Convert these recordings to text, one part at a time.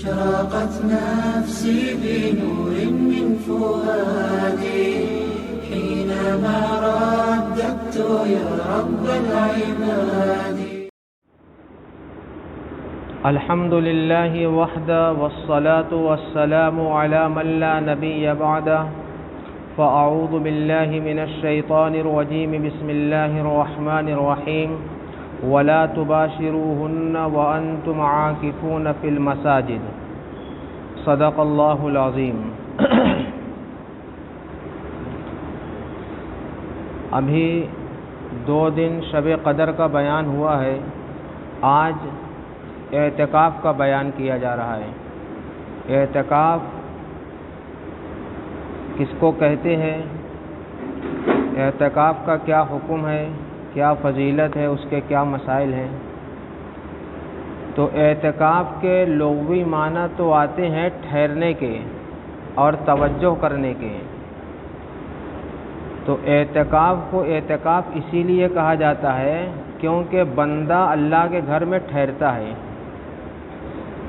أشرقت نفسي بنور من فؤادي حينما رددت يا رب العباد. الحمد لله وحده والصلاة والسلام على من لا نبي بعده فأعوذ بالله من الشيطان الرجيم. بسم الله الرحمن الرحيم. ولا تباشروهن وأنتم عاكفون في المساجد. صدق اللہ العظیم. ابھی 2 دن شب قدر کا بیان ہوا ہے. آج اعتکاف کا بیان کیا جا رہا ہے. اعتکاف کس کو کہتے ہیں؟ اعتکاف کا کیا حکم ہے، کیا فضیلت ہے، اس کے کیا مسائل ہیں؟ تو اعتکاف کے لغوی معنی تو آتے ہیں ٹھہرنے کے اور توجہ کرنے کے. تو اعتکاف کو اعتکاف اسی لیے کہا جاتا ہے کیونکہ بندہ اللہ کے گھر میں ٹھہرتا ہے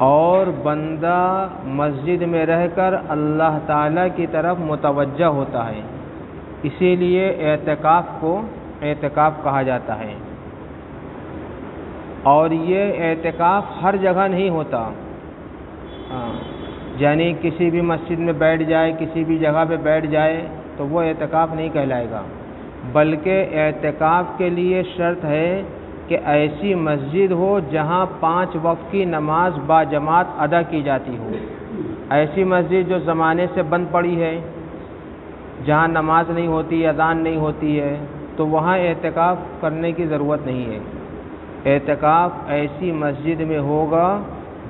اور بندہ مسجد میں رہ کر اللہ تعالیٰ کی طرف متوجہ ہوتا ہے. اسی لیے اعتکاف کو اعتکاف کہا جاتا ہے. اور یہ اعتکاف ہر جگہ نہیں ہوتا. یعنی کسی بھی مسجد میں بیٹھ جائے، کسی بھی جگہ پہ بیٹھ جائے تو وہ اعتکاف نہیں کہلائے گا، بلکہ اعتکاف کے لیے شرط ہے کہ ایسی مسجد ہو جہاں 5 وقت کی نماز باجماعت ادا کی جاتی ہو. ایسی مسجد جو زمانے سے بند پڑی ہے، جہاں نماز نہیں ہوتی، اذان نہیں ہوتی ہے، تو وہاں اعتکاف کرنے کی ضرورت نہیں ہے. اعتکاف ایسی مسجد میں ہوگا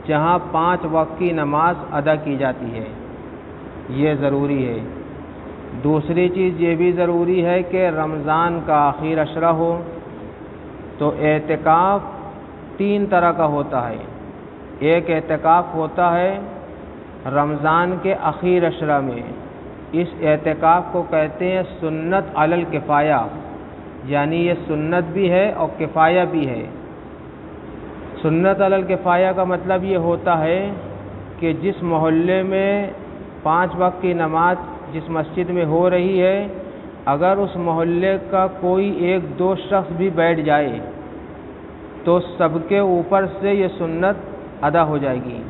جہاں 5 وقت کی نماز ادا کی جاتی ہے. یہ ضروری ہے. دوسری چیز یہ بھی ضروری ہے کہ رمضان کا آخری عشرہ ہو. تو اعتکاف 3 طرح کا ہوتا ہے. ایک اعتکاف ہوتا ہے رمضان کے اخیر عشرہ میں. اس اعتکاف کو کہتے ہیں سنت علی الکفایہ، یعنی یہ سنت بھی ہے اور کفایہ بھی ہے. سنت علی الکفایہ کا مطلب یہ ہوتا ہے کہ جس محلے میں 5 وقت کی نماز جس مسجد میں ہو رہی ہے، اگر اس محلے کا کوئی 1-2 شخص بھی بیٹھ جائے تو سب کے اوپر سے یہ سنت ادا ہو جائے گی.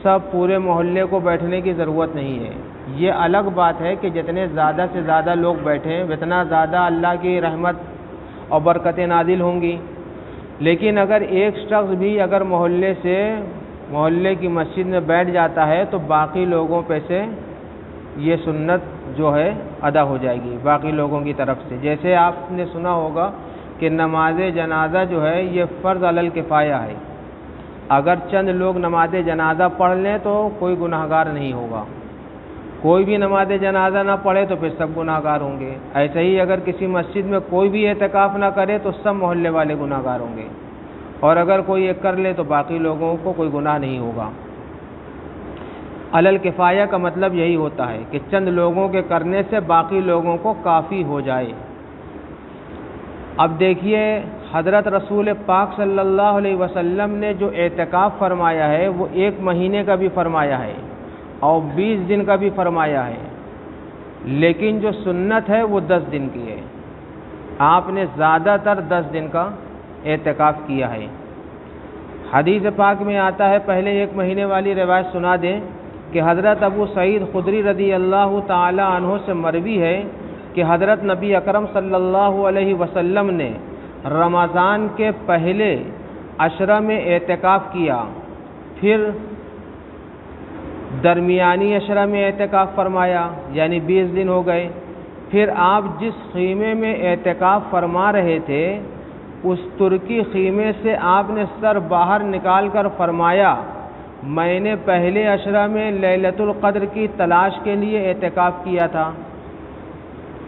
سب پورے محلے کو بیٹھنے کی ضرورت نہیں ہے. یہ الگ بات ہے کہ جتنے زیادہ سے زیادہ لوگ بیٹھیں اتنا زیادہ اللہ کی رحمت اور برکتیں نازل ہوں گی. لیکن اگر ایک شخص بھی اگر محلے کی مسجد میں بیٹھ جاتا ہے تو باقی لوگوں پہ سے یہ سنت جو ہے ادا ہو جائے گی باقی لوگوں کی طرف سے. جیسے آپ نے سنا ہوگا کہ نماز جنازہ جو ہے یہ فرض علی الکفایہ ہے. اگر چند لوگ نماز جنازہ پڑھ لیں تو کوئی گناہگار نہیں ہوگا. کوئی بھی نماز جنازہ نہ پڑھے تو پھر سب گناہگار ہوں گے. ایسے ہی اگر کسی مسجد میں کوئی بھی اعتکاف نہ کرے تو سب محلے والے گناہگار ہوں گے، اور اگر کوئی ایک کر لے تو باقی لوگوں کو کوئی گناہ نہیں ہوگا. علی الکفایہ کا مطلب یہی ہوتا ہے کہ چند لوگوں کے کرنے سے باقی لوگوں کو کافی ہو جائے. اب دیکھیے حضرت رسول پاک صلی اللہ علیہ وسلم نے جو اعتکاف فرمایا ہے وہ 1 مہینے کا بھی فرمایا ہے اور 20 دن کا بھی فرمایا ہے، لیکن جو سنت ہے وہ 10 دن کی ہے. آپ نے زیادہ تر 10 دن کا اعتکاف کیا ہے. حدیث پاک میں آتا ہے، پہلے 1 مہینے والی روایت سنا دیں کہ حضرت ابو سعید خدری رضی اللہ تعالی عنہ سے مروی ہے کہ حضرت نبی اکرم صلی اللہ علیہ وسلم نے رمضان کے پہلے عشرہ میں اعتکاف کیا، پھر درمیانی عشرہ میں اعتکاف فرمایا، یعنی 20 دن ہو گئے. پھر آپ جس خیمے میں اعتکاف فرما رہے تھے اس ترکی خیمے سے آپ نے سر باہر نکال کر فرمایا، میں نے پہلے عشرہ میں لیلۃ القدر کی تلاش کے لیے اعتکاف کیا تھا،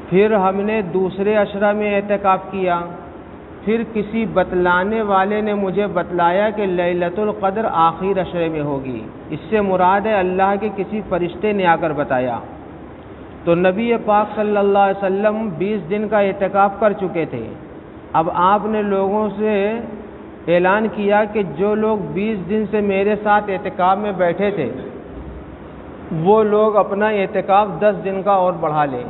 پھر ہم نے دوسرے عشرہ میں اعتکاف کیا، پھر کسی بتلانے والے نے مجھے بتلایا کہ لیلۃ القدر آخر عشرے میں ہوگی. اس سے مراد ہے اللہ کے کسی فرشتے نے آ کر بتایا. تو نبی پاک صلی اللہ علیہ وسلم 20 دن کا اعتکاف کر چکے تھے. اب آپ نے لوگوں سے اعلان کیا کہ جو لوگ 20 دن سے میرے ساتھ اعتکاف میں بیٹھے تھے وہ لوگ اپنا اعتکاف 10 دن کا اور بڑھا لیں۔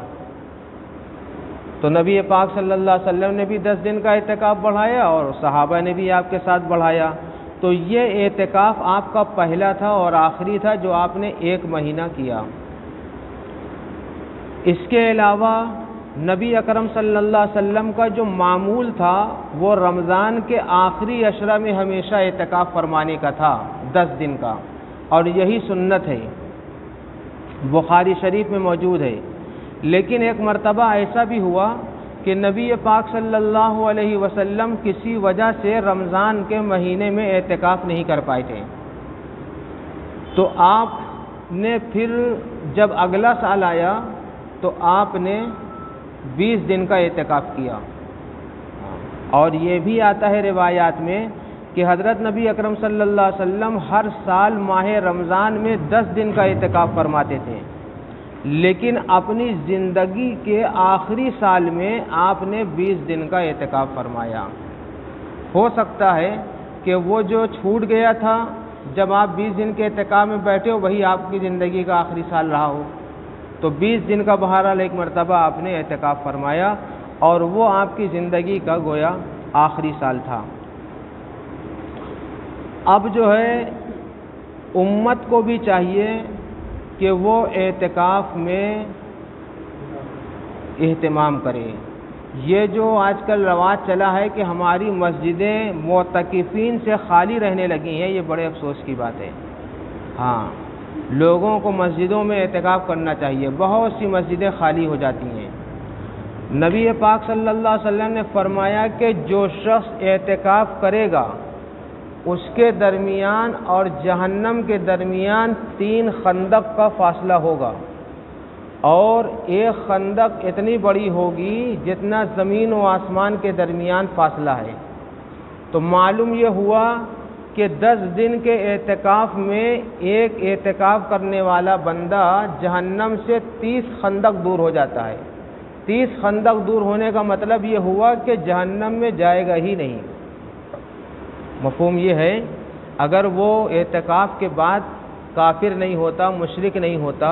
تو نبی پاک صلی اللہ علیہ وسلم نے بھی 10 دن کا اعتکاف بڑھایا اور صحابہ نے بھی آپ کے ساتھ بڑھایا۔ تو یہ اعتکاف آپ کا پہلا تھا اور آخری تھا جو آپ نے 1 مہینہ کیا۔ اس کے علاوہ نبی اکرم صلی اللہ علیہ وسلم کا جو معمول تھا وہ رمضان کے آخری عشرہ میں ہمیشہ اعتکاف فرمانے کا تھا 10 دن کا، اور یہی سنت ہے، بخاری شریف میں موجود ہے۔ لیکن ایک مرتبہ ایسا بھی ہوا کہ نبی پاک صلی اللہ علیہ وسلم کسی وجہ سے رمضان کے مہینے میں اعتکاف نہیں کر پائے تھے، تو آپ نے پھر جب اگلا سال آیا تو آپ نے 20 دن کا اعتکاف کیا۔ اور یہ بھی آتا ہے روایات میں کہ حضرت نبی اکرم صلی اللہ علیہ وسلم ہر سال ماہ رمضان میں 10 دن کا اعتکاف فرماتے تھے، لیکن اپنی زندگی کے آخری سال میں آپ نے 20 دن کا اعتکاف فرمایا۔ ہو سکتا ہے کہ وہ جو چھوٹ گیا تھا جب آپ 20 دن کے اعتکاف میں بیٹھے ہو وہی آپ کی زندگی کا آخری سال رہا ہو، تو 20 دن کا بہرحال ایک مرتبہ آپ نے اعتکاف فرمایا اور وہ آپ کی زندگی کا گویا آخری سال تھا۔ اب جو ہے امت کو بھی چاہیے کہ وہ اعتکاف میں اہتمام کرے۔ یہ جو آج کل رواج چلا ہے کہ ہماری مسجدیں معتکفین سے خالی رہنے لگی ہیں، یہ بڑے افسوس کی بات ہے۔ ہاں، لوگوں کو مسجدوں میں اعتکاف کرنا چاہیے، بہت سی مسجدیں خالی ہو جاتی ہیں۔ نبی پاک صلی اللہ علیہ وسلم نے فرمایا کہ جو شخص اعتکاف کرے گا اس کے درمیان اور جہنم کے درمیان 3 خندق کا فاصلہ ہوگا، اور ایک خندق اتنی بڑی ہوگی جتنا زمین و آسمان کے درمیان فاصلہ ہے۔ تو معلوم یہ ہوا کہ 10 دن کے اعتکاف میں ایک اعتکاف کرنے والا بندہ جہنم سے 30 خندق دور ہو جاتا ہے۔ 30 خندق دور ہونے کا مطلب یہ ہوا کہ جہنم میں جائے گا ہی نہیں۔ مفہوم یہ ہے، اگر وہ اعتکاف کے بعد کافر نہیں ہوتا، مشرک نہیں ہوتا،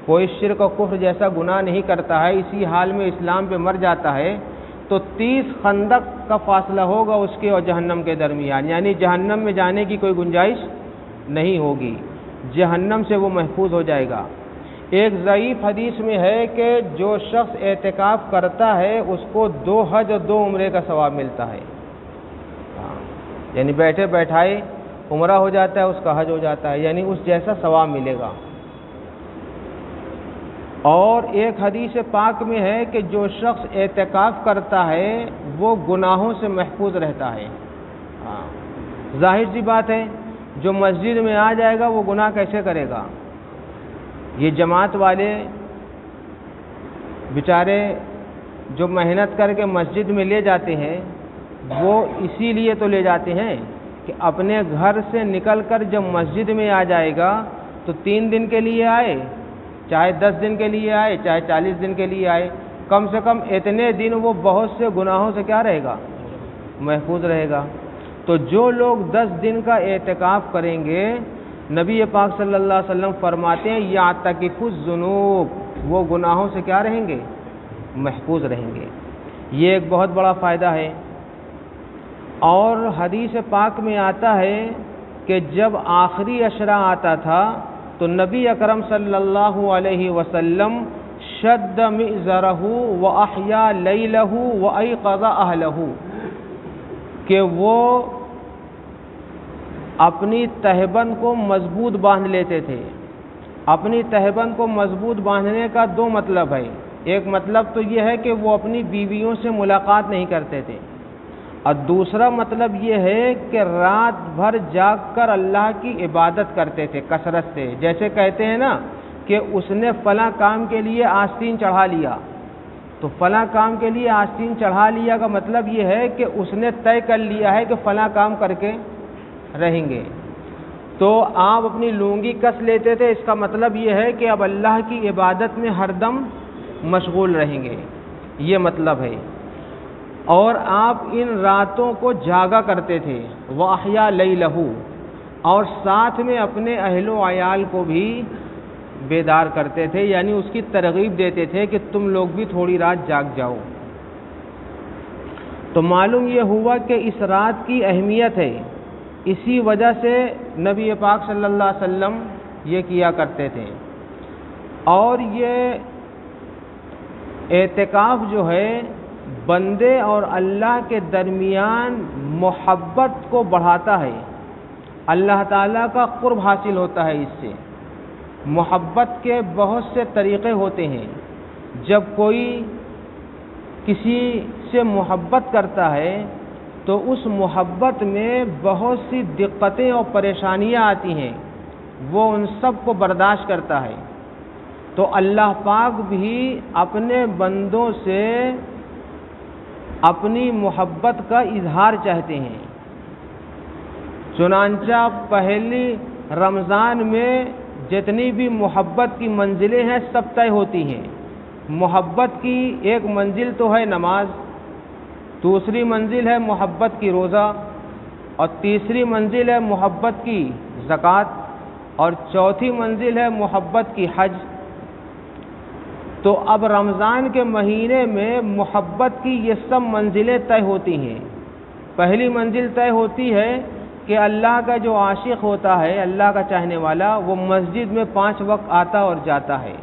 کوئی شرک و کفر جیسا گناہ نہیں کرتا ہے، اسی حال میں اسلام پہ مر جاتا ہے، تو 30 خندق کا فاصلہ ہوگا اس کے اور جہنم کے درمیان، یعنی جہنم میں جانے کی کوئی گنجائش نہیں ہوگی، جہنم سے وہ محفوظ ہو جائے گا۔ ایک ضعیف حدیث میں ہے کہ جو شخص اعتکاف کرتا ہے اس کو 2 حج اور 2 عمرے کا ثواب ملتا ہے، یعنی بیٹھے بیٹھائے عمرہ ہو جاتا ہے، اس کا حج ہو جاتا ہے، یعنی اس جیسا ثواب ملے گا۔ اور ایک حدیث پاک میں ہے کہ جو شخص اعتکاف کرتا ہے وہ گناہوں سے محفوظ رہتا ہے۔ ظاہر سی بات ہے، جو مسجد میں آ جائے گا وہ گناہ کیسے کرے گا؟ یہ جماعت والے بیچارے جو محنت کر کے مسجد میں لے جاتے ہیں وہ اسی لیے تو لے جاتے ہیں کہ اپنے گھر سے نکل کر جب مسجد میں آ جائے گا تو 3 دن کے لیے آئے، چاہے 10 دن کے لیے آئے، چاہے 40 دن کے لیے آئے، کم سے کم اتنے دن وہ بہت سے گناہوں سے کیا رہے گا؟ محفوظ رہے گا۔ تو جو لوگ 10 دن کا اعتکاف کریں گے، نبی پاک صلی اللہ علیہ وسلم فرماتے ہیں یعتکف الذنوب، وہ گناہوں سے کیا رہیں گے؟ محفوظ رہیں گے۔ یہ ایک بہت بڑا فائدہ ہے۔ اور حدیث پاک میں آتا ہے کہ جب آخری عشرہ آتا تھا تو نبی اکرم صلی اللہ علیہ وسلم شد مئزرہ واحیا لیلہ وایقظ اہلہ، کہ وہ اپنی تہبند کو مضبوط باندھ لیتے تھے۔ اپنی تہبند کو مضبوط باندھنے کا 2 مطلب ہے۔ ایک مطلب تو یہ ہے کہ وہ اپنی بیویوں سے ملاقات نہیں کرتے تھے، اور دوسرا مطلب یہ ہے کہ رات بھر جاگ کر اللہ کی عبادت کرتے تھے کثرت سے۔ جیسے کہتے ہیں نا کہ اس نے فلاں کام کے لیے آستین چڑھا لیا، تو فلاں کام کے لیے آستین چڑھا لیا کا مطلب یہ ہے کہ اس نے طے کر لیا ہے کہ فلاں کام کر کے رہیں گے۔ تو آپ اپنی لونگی کس لیتے تھے، اس کا مطلب یہ ہے کہ اب اللہ کی عبادت میں ہر دم مشغول رہیں گے، یہ مطلب ہے۔ اور آپ ان راتوں کو جاگا کرتے تھے، وَأَحْيَا لَيْلَهُ، اور ساتھ میں اپنے اہل و عیال کو بھی بیدار کرتے تھے، یعنی اس کی ترغیب دیتے تھے کہ تم لوگ بھی تھوڑی رات جاگ جاؤ۔ تو معلوم یہ ہوا کہ اس رات کی اہمیت ہے، اسی وجہ سے نبی پاک صلی اللہ علیہ وسلم یہ کیا کرتے تھے۔ اور یہ اعتکاف جو ہے بندے اور اللہ کے درمیان محبت کو بڑھاتا ہے، اللہ تعالیٰ کا قرب حاصل ہوتا ہے اس سے۔ محبت کے بہت سے طریقے ہوتے ہیں، جب کوئی کسی سے محبت کرتا ہے تو اس محبت میں بہت سی دقتیں اور پریشانیاں آتی ہیں، وہ ان سب کو برداشت کرتا ہے۔ تو اللہ پاک بھی اپنے بندوں سے اپنی محبت کا اظہار چاہتے ہیں۔ چنانچہ پہلی رمضان میں جتنی بھی محبت کی منزلیں ہیں سب طے ہوتی ہیں۔ محبت کی ایک منزل تو ہے نماز، دوسری منزل ہے محبت کی روزہ، اور تیسری منزل ہے محبت کی زکوٰۃ، اور چوتھی منزل ہے محبت کی حج۔ تو اب رمضان کے مہینے میں محبت کی یہ سب منزلیں طے ہوتی ہیں۔ پہلی منزل طے ہوتی ہے کہ اللہ کا جو عاشق ہوتا ہے، اللہ کا چاہنے والا، وہ مسجد میں 5 وقت آتا اور جاتا ہے،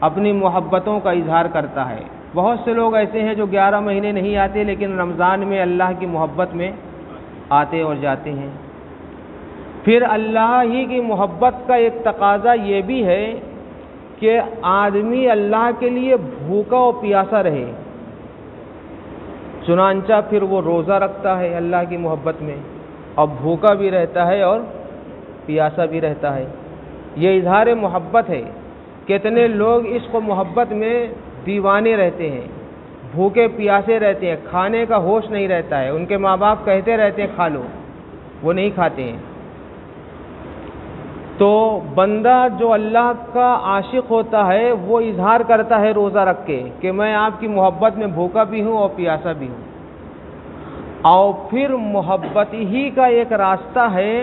اپنی محبتوں کا اظہار کرتا ہے۔ بہت سے لوگ ایسے ہیں جو 11 مہینے نہیں آتے لیکن رمضان میں اللہ کی محبت میں آتے اور جاتے ہیں۔ پھر اللہ ہی کی محبت کا ایک تقاضا یہ بھی ہے کہ آدمی اللہ کے لیے بھوکا اور پیاسا رہے، چنانچہ پھر وہ روزہ رکھتا ہے اللہ کی محبت میں، اور بھوکا بھی رہتا ہے اور پیاسا بھی رہتا ہے۔ یہ اظہار محبت ہے۔ کتنے لوگ عشق و محبت میں دیوانے رہتے ہیں، بھوکے پیاسے رہتے ہیں، کھانے کا ہوش نہیں رہتا ہے، ان کے ماں باپ کہتے رہتے ہیں کھا لو، وہ نہیں کھاتے ہیں۔ تو بندہ جو اللہ کا عاشق ہوتا ہے وہ اظہار کرتا ہے روزہ رکھ کے کہ میں آپ کی محبت میں بھوکا بھی ہوں اور پیاسا بھی ہوں۔ اور پھر محبت ہی کا ایک راستہ ہے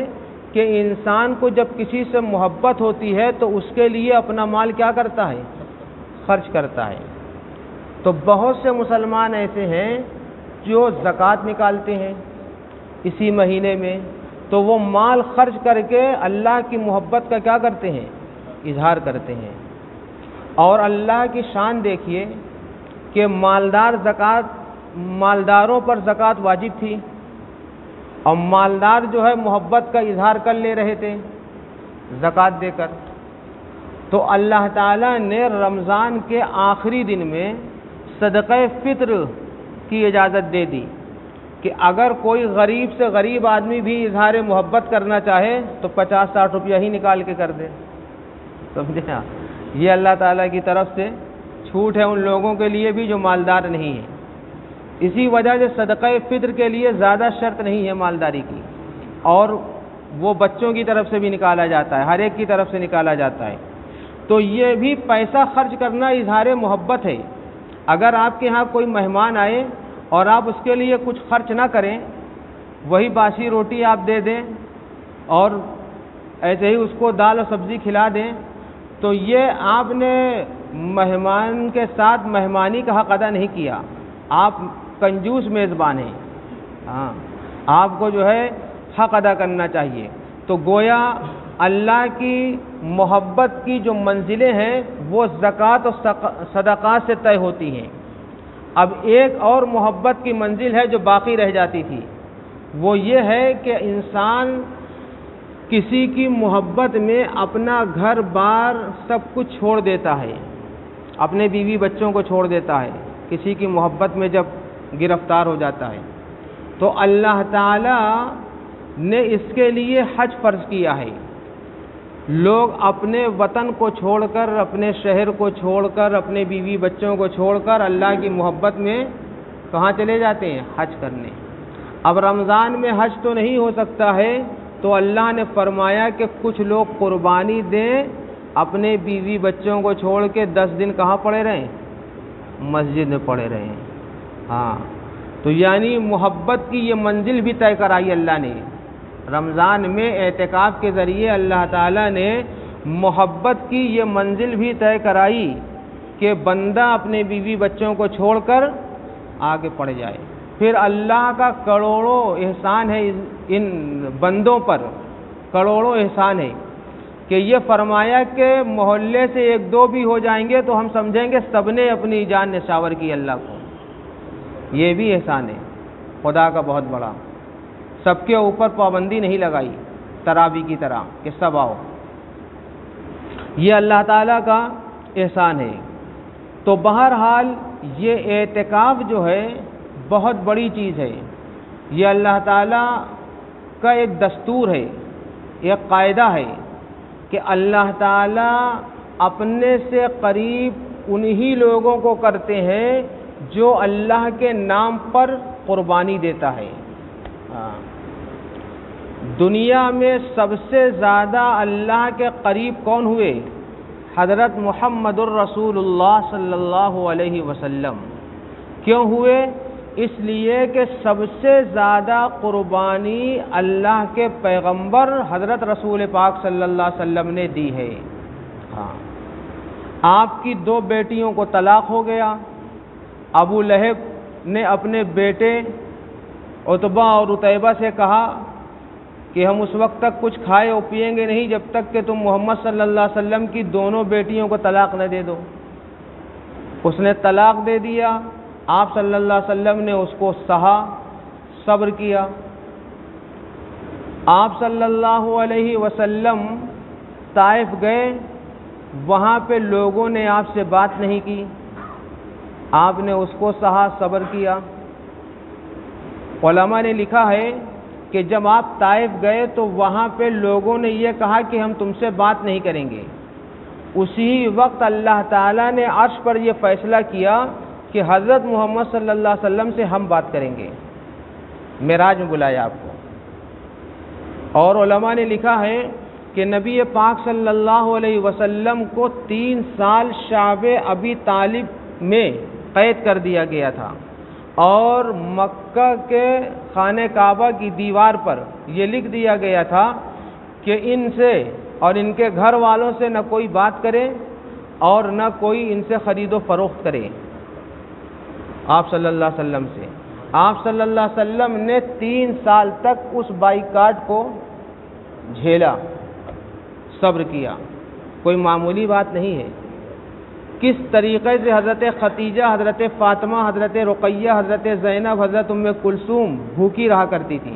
کہ انسان کو جب کسی سے محبت ہوتی ہے تو اس کے لیے اپنا مال کیا کرتا ہے؟ خرچ کرتا ہے۔ تو بہت سے مسلمان ایسے ہیں جو زکوٰۃ نکالتے ہیں اسی مہینے میں، تو وہ مال خرچ کر کے اللہ کی محبت کا کیا کرتے ہیں؟ اظہار کرتے ہیں۔ اور اللہ کی شان دیکھیے کہ مالداروں پر زکوٰۃ واجب تھی، اور مالدار جو ہے محبت کا اظہار کر لے رہے تھے زکوٰۃ دے کر۔ تو اللہ تعالیٰ نے رمضان کے آخری دن میں صدقہ فطر کی اجازت دے دی کہ اگر کوئی غریب سے غریب آدمی بھی اظہار محبت کرنا چاہے تو 50-60 روپیہ ہی نکال کے کر دے۔ سمجھے؟ یہ اللہ تعالیٰ کی طرف سے چھوٹ ہے ان لوگوں کے لیے بھی جو مالدار نہیں ہیں۔ اسی وجہ سے صدقہ فطر کے لیے زیادہ شرط نہیں ہے مالداری کی، اور وہ بچوں کی طرف سے بھی نکالا جاتا ہے، ہر ایک کی طرف سے نکالا جاتا ہے۔ تو یہ بھی پیسہ خرچ کرنا اظہار محبت ہے۔ اگر آپ کے ہاں کوئی مہمان آئے اور آپ اس کے لیے کچھ خرچ نہ کریں، وہی باسی روٹی آپ دے دیں اور ایسے ہی اس کو دال اور سبزی کھلا دیں، تو یہ آپ نے مہمان کے ساتھ مہمانی کا حق ادا نہیں کیا، آپ کنجوس میزبان ہیں۔ ہاں، آپ کو جو ہے حق ادا کرنا چاہیے۔ تو گویا اللہ کی محبت کی جو منزلیں ہیں وہ زکوٰۃ اور صدقات سے طے ہوتی ہیں۔ اب ایک اور محبت کی منزل ہے جو باقی رہ جاتی تھی، وہ یہ ہے کہ انسان کسی کی محبت میں اپنا گھر بار سب کچھ چھوڑ دیتا ہے، اپنے بیوی بچوں کو چھوڑ دیتا ہے کسی کی محبت میں جب گرفتار ہو جاتا ہے۔ تو اللہ تعالی نے اس کے لیے حج فرض کیا ہے۔ لوگ اپنے وطن کو چھوڑ کر، اپنے شہر کو چھوڑ کر، اپنے بیوی بچوں کو چھوڑ کر اللہ کی محبت میں کہاں چلے جاتے ہیں؟ حج کرنے۔ اب رمضان میں حج تو نہیں ہو سکتا ہے، تو اللہ نے فرمایا کہ کچھ لوگ قربانی دیں، اپنے بیوی بچوں کو چھوڑ کے 10 دن کہاں پڑے رہیں؟ مسجد میں پڑے رہیں۔ ہاں، تو یعنی محبت کی یہ منزل بھی طے کرائی اللہ نے رمضان میں اعتکاف کے ذریعے۔ اللہ تعالیٰ نے محبت کی یہ منزل بھی طے کرائی کہ بندہ اپنے بیوی بچوں کو چھوڑ کر آگے پڑ جائے۔ پھر اللہ کا کروڑوں احسان ہے ان بندوں پر، کروڑوں احسان ہے کہ یہ فرمایا کہ محلے سے ایک دو بھی ہو جائیں گے تو ہم سمجھیں گے سب نے اپنی جان نشاور کی اللہ کو۔ یہ بھی احسان ہے خدا کا بہت بڑا، سب کے اوپر پابندی نہیں لگائی تراویح کی طرح کہ سب آؤ، یہ اللہ تعالیٰ کا احسان ہے۔ تو بہرحال یہ اعتکاف جو ہے بہت بڑی چیز ہے، یہ اللہ تعالیٰ کا ایک دستور ہے، ایک قاعدہ ہے کہ اللہ تعالیٰ اپنے سے قریب انہی لوگوں کو کرتے ہیں جو اللہ کے نام پر قربانی دیتا ہے۔ دنیا میں سب سے زیادہ اللہ کے قریب کون ہوئے؟ حضرت محمد الرسول اللہ صلی اللہ علیہ وسلم۔ کیوں ہوئے؟ اس لیے کہ سب سے زیادہ قربانی اللہ کے پیغمبر حضرت رسول پاک صلی اللہ علیہ وسلم نے دی ہے۔ آپ کی دو بیٹیوں کو طلاق ہو گیا، ابو لہب نے اپنے بیٹے عتبہ اور عتیبہ سے کہا کہ ہم اس وقت تک کچھ کھائے اور پئیں گے نہیں جب تک کہ تم محمد صلی اللہ علیہ وسلم کی دونوں بیٹیوں کو طلاق نہ دے دو۔ اس نے طلاق دے دیا، آپ صلی اللہ علیہ وسلم نے اس کو سہا، صبر کیا۔ آپ صلی اللہ علیہ وسلم طائف گئے، وہاں پہ لوگوں نے آپ سے بات نہیں کی، آپ نے اس کو سہا، صبر کیا۔ علماء نے لکھا ہے کہ جب آپ طائف گئے تو وہاں پہ لوگوں نے یہ کہا کہ ہم تم سے بات نہیں کریں گے، اسی وقت اللہ تعالیٰ نے عرش پر یہ فیصلہ کیا کہ حضرت محمد صلی اللہ علیہ وسلم سے ہم بات کریں گے، معراج میں بلایا آپ کو۔ اور علماء نے لکھا ہے کہ نبی پاک صلی اللہ علیہ وسلم کو 3 سال شعب ابی طالب میں قید کر دیا گیا تھا، اور مکہ کے خانہ کعبہ کی دیوار پر یہ لکھ دیا گیا تھا کہ ان سے اور ان کے گھر والوں سے نہ کوئی بات کرے اور نہ کوئی ان سے خرید و فروخت کرے آپ صلی اللہ علیہ وسلم سے۔ آپ صلی اللہ علیہ وسلم نے 3 سال تک اس بائیکاٹ کو جھیلا، صبر کیا، کوئی معمولی بات نہیں ہے۔ کس طریقے سے حضرت خدیجہ، حضرت فاطمہ، حضرت رقیہ، حضرت زینب، حضرت ام کلثوم بھوکی رہا کرتی تھی۔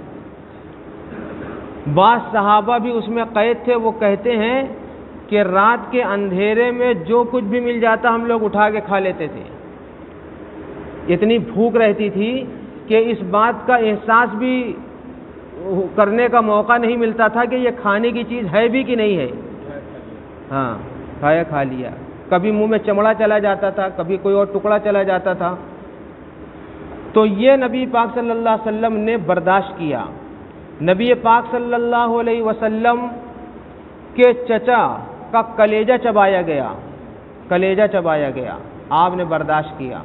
بعض صحابہ بھی اس میں قید تھے، وہ کہتے ہیں کہ رات کے اندھیرے میں جو کچھ بھی مل جاتا ہم لوگ اٹھا کے کھا لیتے تھے، اتنی بھوک رہتی تھی کہ اس بات کا احساس بھی کرنے کا موقع نہیں ملتا تھا کہ یہ کھانے کی چیز ہے بھی کہ نہیں ہے۔ ہاں، کھایا کھا لیا، کبھی منہ میں چمڑا چلا جاتا تھا، کبھی کوئی اور ٹکڑا چلا جاتا تھا۔ تو یہ نبی پاک صلی اللہ علیہ وسلم نے برداشت کیا۔ نبی پاک صلی اللہ علیہ وسلم کے چچا کا کلیجہ چبایا گیا، کلیجہ چبایا گیا، آپ نے برداشت کیا،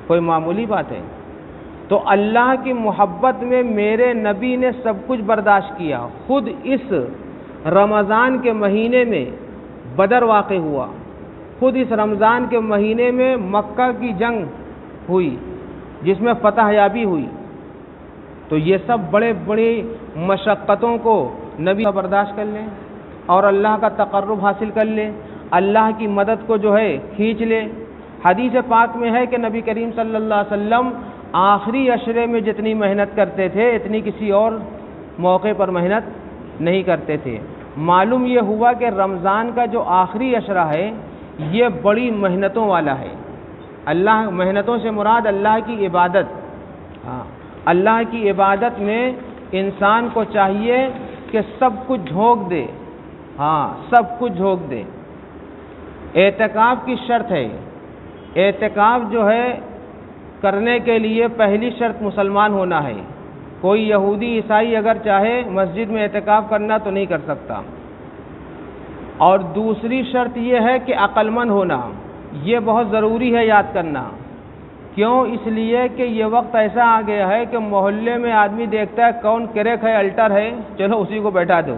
کوئی معمولی بات ہے؟ تو اللہ کی محبت میں میرے نبی نے سب کچھ برداشت کیا۔ خود اس رمضان کے مہینے میں بدر واقع ہوا، خود اس رمضان کے مہینے میں مکہ کی جنگ ہوئی جس میں فتح یابی ہوئی۔ تو یہ سب بڑے بڑی مشقتوں کو نبی برداشت کر لیں اور اللہ کا تقرب حاصل کر لیں، اللہ کی مدد کو جو ہے کھینچ لیں۔ حدیث پاک میں ہے کہ نبی کریم صلی اللہ علیہ وسلم آخری عشرے میں جتنی محنت کرتے تھے اتنی کسی اور موقع پر محنت نہیں کرتے تھے۔ معلوم یہ ہوا کہ رمضان کا جو آخری عشرہ ہے یہ بڑی محنتوں والا ہے۔ اللہ محنتوں سے مراد اللہ کی عبادت، اللہ کی عبادت میں انسان کو چاہیے کہ سب کچھ جھونک دے، سب کچھ جھونک دے۔ اعتکاف کی شرط ہے، اعتکاف جو ہے کرنے کے لیے پہلی شرط مسلمان ہونا ہے۔ کوئی یہودی عیسائی اگر چاہے مسجد میں اعتکاف کرنا تو نہیں کر سکتا۔ اور دوسری شرط یہ ہے کہ عقل مند ہونا، یہ بہت ضروری ہے یاد کرنا کیوں؟ اس لیے کہ یہ وقت ایسا آ گیا ہے کہ محلے میں آدمی دیکھتا ہے کون کریک ہے، الٹر ہے، چلو اسی کو بیٹھا دو،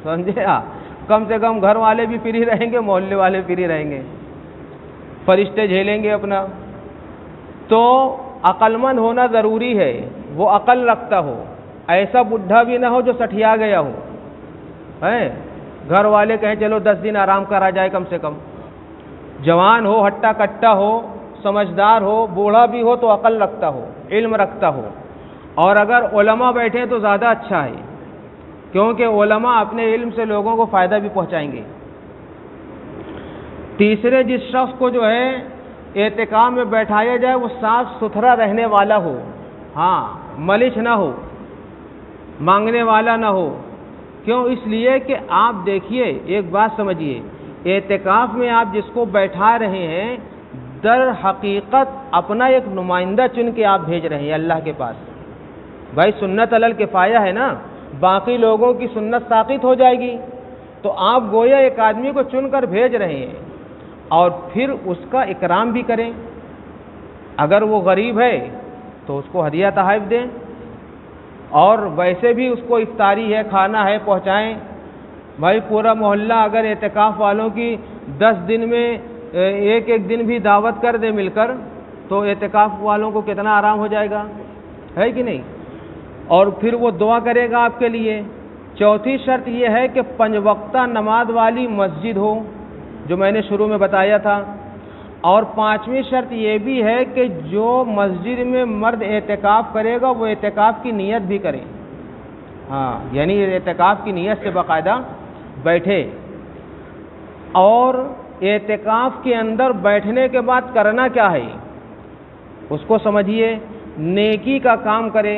سمجھے آپ؟ کم سے کم گھر والے بھی فری رہیں گے، محلے والے فری رہیں گے، فرشتے جھیلیں گے اپنا۔ تو عقل مند ہونا ضروری ہے، وہ عقل رکھتا ہو، ایسا بڈھا بھی نہ ہو جو سٹھیا گیا ہو، گھر والے کہیں چلو 10 دن آرام کرا جائے، کم سے کم جوان ہو، ہٹا کٹا ہو، سمجھدار ہو، بوڑھا بھی ہو تو عقل رکھتا ہو، علم رکھتا ہو۔ اور اگر علماء بیٹھے تو زیادہ اچھا ہے، کیونکہ علماء اپنے علم سے لوگوں کو فائدہ بھی پہنچائیں گے۔ تیسرے، جس شخص کو جو ہے اعتکاف میں بیٹھایا جائے وہ صاف ستھرا رہنے والا ہو، ہاں ملچ نہ ہو، مانگنے والا نہ ہو۔ کیوں؟ اس لیے کہ آپ دیکھیے، ایک بات سمجھیے، اعتکاف میں آپ جس کو بیٹھا رہے ہیں در حقیقت اپنا ایک نمائندہ چن کے آپ بھیج رہے ہیں اللہ کے پاس۔ بھائی سنت علی الکفایہ ہے نا، باقی لوگوں کی سنت ساقط ہو جائے گی، تو آپ گویا ایک آدمی کو چن کر بھیج رہے ہیں، اور پھر اس کا اکرام بھی کریں۔ اگر وہ غریب ہے تو اس کو ہدیہ تحائف دیں، اور ویسے بھی اس کو افطاری ہے، کھانا ہے، پہنچائیں۔ بھائی پورا محلہ اگر اعتکاف والوں کی 10 دن میں ایک دن بھی دعوت کر دے مل کر، تو اعتکاف والوں کو کتنا آرام ہو جائے گا، ہے کہ نہیں؟ اور پھر وہ دعا کرے گا آپ کے لیے۔ چوتھی شرط یہ ہے کہ 5 وقتہ نماز والی مسجد ہو، جو میں نے شروع میں بتایا تھا۔ اور 5ویں شرط یہ بھی ہے کہ جو مسجد میں مرد اعتکاف کرے گا وہ اعتکاف کی نیت بھی کرے، ہاں یعنی اعتکاف کی نیت سے باقاعدہ بیٹھے۔ اور اعتکاف کے اندر بیٹھنے کے بعد کرنا کیا ہے اس کو سمجھیے، نیکی کا کام کرے،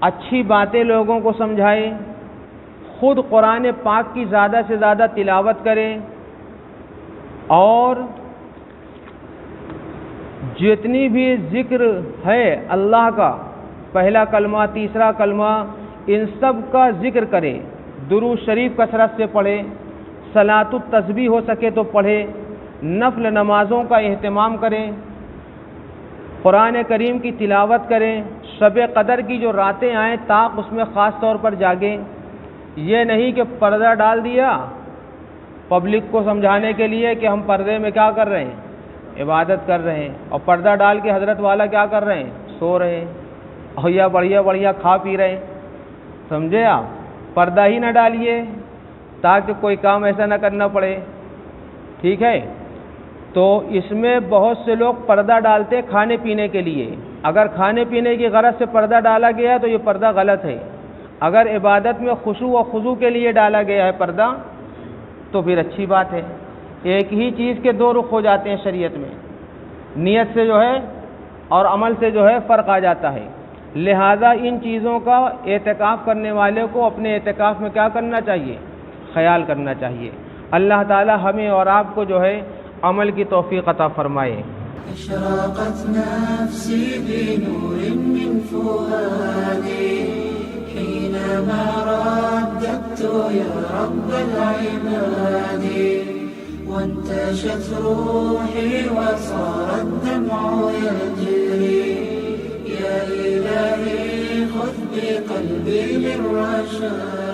اچھی باتیں لوگوں کو سمجھائے، خود قرآن پاک کی زیادہ سے زیادہ تلاوت کرے، اور جتنی بھی ذکر ہے اللہ کا، پہلا کلمہ، تیسرا کلمہ، ان سب کا ذکر کرے، درود شریف کثرت سے پڑھے، صلاۃ التسبیح ہو سکے تو پڑھے، نفل نمازوں کا اہتمام کریں، قرآن کریم کی تلاوت کریں، شب قدر کی جو راتیں آئیں تاک اس میں خاص طور پر جاگیں۔ یہ نہیں کہ پردہ ڈال دیا پبلک کو سمجھانے کے لیے کہ ہم پردے میں کیا کر رہے ہیں، عبادت کر رہے ہیں، اور پردہ ڈال کے حضرت والا کیا کر رہے ہیں، سو رہے ہیں، اور یا بڑھیا بڑھیا کھا پی رہے ہیں، سمجھے آپ؟ پردہ ہی نہ ڈالیے تاکہ کوئی کام ایسا نہ کرنا پڑے، ٹھیک ہے؟ تو اس میں بہت سے لوگ پردہ ڈالتے کھانے پینے کے لیے، اگر کھانے پینے کی غرض سے پردہ ڈالا گیا تو یہ پردہ غلط ہے۔ اگر عبادت میں خشوع و خضوع کے لیے ڈالا گیا ہے پردہ تو پھر اچھی بات ہے۔ ایک ہی چیز کے 2 رخ ہو جاتے ہیں شریعت میں، نیت سے جو ہے اور عمل سے جو ہے فرق آ جاتا ہے۔ لہذا ان چیزوں کا اعتکاف کرنے والے کو اپنے اعتکاف میں کیا کرنا چاہیے، خیال کرنا چاہیے۔ اللہ تعالی ہمیں اور آپ کو جو ہے عمل کی توفیق عطا فرمائے۔ اشرقت نفسی بنور من فؤادی حينما رددت يا رب العباد وانتشت روحي وصار الدمع يجري يا إلهي خذ بقلبي للرشاد